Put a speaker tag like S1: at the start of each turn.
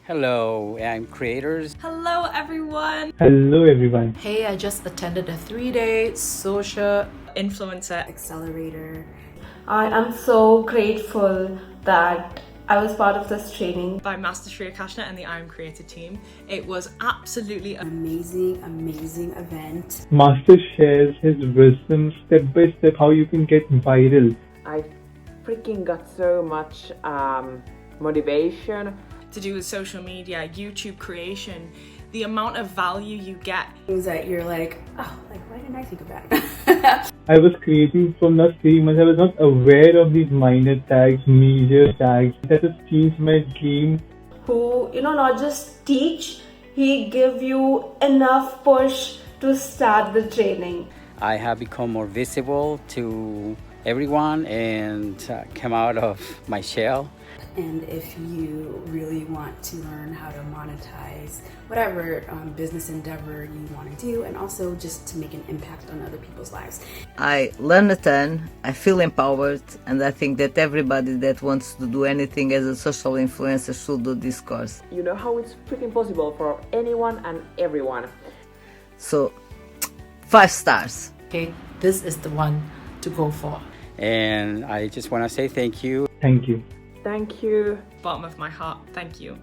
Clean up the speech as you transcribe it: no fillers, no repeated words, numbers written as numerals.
S1: Hello, I'm creators.
S2: Hello, everyone.
S3: Hello, everyone.
S4: Hey, I just attended a 3-day social
S2: Influencer
S5: accelerator. I am so grateful that I was part of this training
S2: by Master Shreya Kashna and the I Am Creator team. It was absolutely
S5: amazing event.
S3: Master shares his wisdom step by step how you can get viral.
S6: I freaking got so much motivation
S2: to do with social media, YouTube creation, the amount of value you get.
S5: Things that you're like, oh, like why didn't I think of that?
S3: I was creating for last 3 months. I was not aware of these minor tags, major tags. That has changed my game.
S5: Who, not just teach, he give you enough push to start the training.
S1: I have become more visible to everyone and come out of my shell.
S5: And if you really want to learn how to monetize whatever business endeavor you want to do, and also just to make an impact on other people's lives.
S7: I learn a ton, I feel empowered, and I think that everybody that wants to do anything as a social influencer should do this course.
S6: You know how it's freaking possible for anyone and everyone.
S7: So, 5 stars.
S4: Okay, this is the one to go for.
S1: And I just want to say thank you.
S3: Thank you.
S6: Thank you.
S2: Bottom of my heart, thank you.